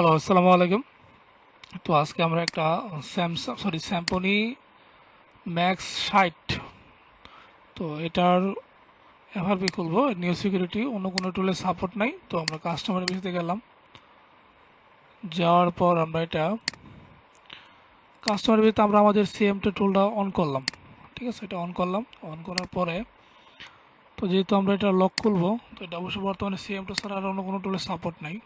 Hello, আসসালামু আলাইকুম। তো আজকে আমরা একটা স্যাম্পনি ম্যাক্স 60, তো এটার এফআরপি খুলবো। নিউ সিকিউরিটি অন্য কোনো টুলের সাপোর্ট নাই, তো আমরা কাস্টমার বেসিতে গেলাম। যাওয়ার পর আমরা এটা কাস্টমার বেসিতে আমরা আমাদের সিএম2 টুলটা অন করলাম। ঠিক আছে, এটা অন করলাম। অন করার পরে তো যেহেতু আমরা এটা লক খুলবো, তো এটা অবশ্যই বর্তমানে সিএম2 ছাড়া আর অন্য কোনো টুলের সাপোর্ট নাই,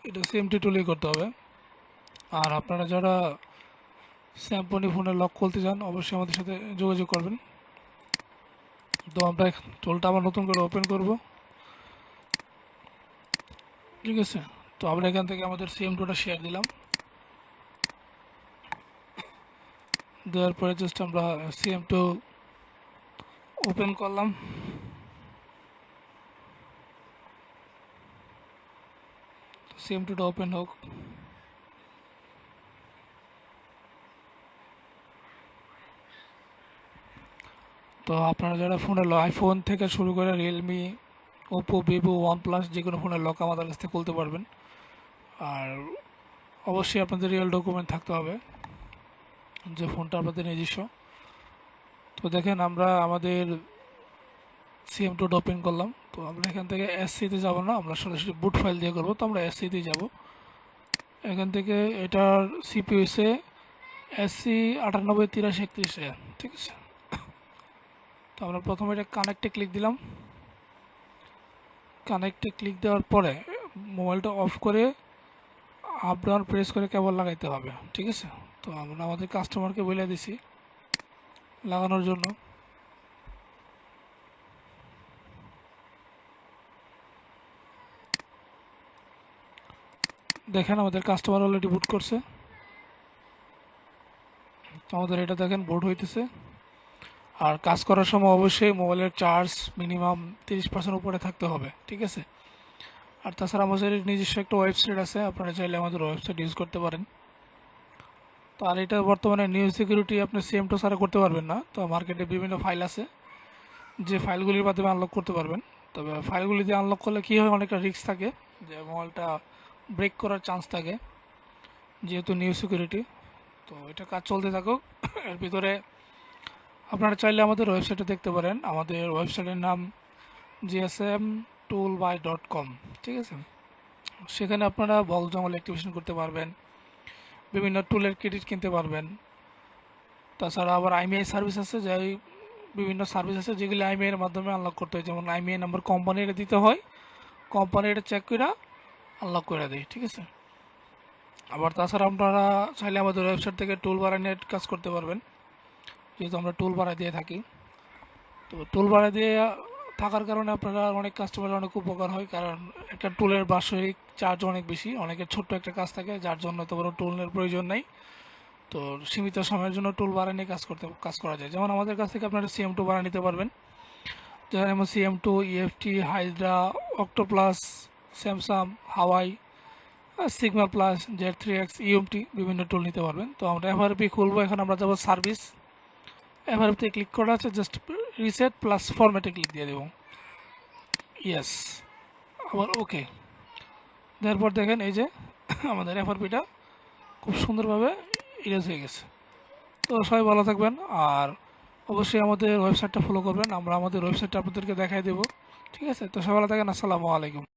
এটা সিএম2 টুলেই করতে হবে। আর আপনারা যারা স্যাম্পনি ফোনে লক খুলতে চান অবশ্যই আমাদের সাথে যোগাযোগ করবেন। তো আমরা টুলটা আবার নতুন করে ওপেন করব। ঠিক আছে, তো আমরা এখান থেকে আমাদের সিএম2টা শেয়ার দিলাম। দেওয়ার পরে জাস্ট আমরা সিএম2 ওপেন করলাম। সিএম2টা ওপেন হোক। তো আপনারা যারা ফোনের আইফোন থেকে শুরু করে রিয়েলমি, ওপো, ভিভো, ওয়ানপ্লাস যে কোনো ফোনের লক আমাদের কাছ থেকে খুলতে পারবেন। আর অবশ্যই আপনাদের রিয়েল ডকুমেন্ট থাকতে হবে যে ফোনটা আপনাদের নিজস্ব। তো দেখেন আমরা আমাদের সিএম2 ওপেন করলাম। তো আমরা এখান থেকে এসসিতে যাব না, আমরা সরাসরি বুট ফাইল দিয়ে করবো। তো আমরা এসসিতে যাব। এখান থেকে এটার সিপিইউ হচ্ছে এসসি 988331। ঠিক আছে, তো আমরা প্রথমে এটা কানেক্টে ক্লিক দিলাম। কানেক্টে ক্লিক দেওয়ার পরে মোবাইলটা অফ করে আপ ডাউন প্রেস করে কেবল লাগাইতে হবে। ঠিক আছে, তো আমরা আমাদের কাস্টমারকে বলে দিছি লাগানোর জন্য। দেখেন আমাদের কাস্টমার অলরেডি বুট করছে। তো আমাদের এটা দেখেন বুট হইতেছে। আর কাজ করার সময় অবশ্যই মোবাইলের চার্জ মিনিমাম 30% উপরে থাকতে হবে। ঠিক আছে, আর তাছাড়া আমাদের নিজস্ব একটা ওয়েবসাইট আছে, আপনারা চাইলে আমাদের ওয়েবসাইট ইউজ করতে পারেন। তো আর এটা বর্তমানে নিউ সিকিউরিটি আপনি সিএম2 ছাড়া করতে পারবেন না। তো মার্কেটে বিভিন্ন ফাইল আছে যে ফাইলগুলির মাধ্যমে আনলক করতে পারবেন। তবে ফাইলগুলি দিয়ে আনলক করলে কী হয়, অনেকটা রিস্ক থাকে যে মোবাইলটা ব্রেক করার চান্স থাকে যেহেতু নিউ সিকিউরিটি। তো এটা কাজ চলতে থাকুক। এর ভিতরে আপনারা চাইলে আমাদের ওয়েবসাইটে দেখতে পারেন। আমাদের ওয়েবসাইটের নাম gsmtoolbuy.com। ঠিক আছে, সেখানে আপনারা বক্স জঙ্গল অ্যাক্টিভেশন করতে পারবেন, বিভিন্ন টুলের ক্রেডিট কিনতে পারবেন। তাছাড়া আবার আইমিআই সার্ভিস আছে, যে বিভিন্ন সার্ভিস আছে যেগুলি আইমিআই এর মাধ্যমে আনলক করতে হয়। যেমন আইমিআই নাম্বার কোম্পানির দিতে হয়, কোম্পানি এটা চেক করে আনলক করে দেয়। ঠিক আছে, আবার তাছাড়া আপনারা চাইলে আমাদের ওয়েবসাইট থেকে টুল বাড়া নিয়ে কাজ করতে পারবেন, যেহেতু আমরা টুল বাড়া দিয়ে থাকি। তো টুল বাড়া দিয়ে থাকার কারণে আপনারা অনেক কাস্টমারের অনেক উপকার হয়, কারণ একটা টুলের বার্ষিক চার্জ অনেক বেশি। অনেকের ছোট্ট একটা কাজ থাকে যার জন্য তো বড় টুলের প্রয়োজন নেই। তো সীমিত সময়ের জন্য টুল বাড়া নিয়ে কাজ করা যায়। যেমন আমাদের কাছ থেকে আপনারা সিএম2 বাড়া নিতে পারবেন, যেমন সিএম2, ইএফটি, হাইড্রা, অক্টোপ্লাস, স্যামসাং, হাওয়াই, সিগমা প্লাস, Z3X, ইউএমটি বিভিন্ন টুল নিতে পারবেন। তো আমরা এফআরপি খুলবো। এখন আমরা যাবো সার্ভিস। এফআরপিতে ক্লিক করা আছে, জাস্ট রিসেট প্লাস ফরম্যাটে ক্লিক দিয়ে দেবো। ইয়েস, আবার ওকে। তারপর দেখেন এই যে আমাদের এফআরপিটা খুব সুন্দরভাবে ইরেজ হয়ে গেছে। তো সবাই ভালো থাকবেন, আর অবশ্যই আমাদের ওয়েবসাইটটা ফলো করবেন। আমরা আমাদের ওয়েবসাইটটা আপনাদেরকে দেখাই দেবো। ঠিক আছে, তো সবাই ভালো থাকেন। আসসালামু আলাইকুম।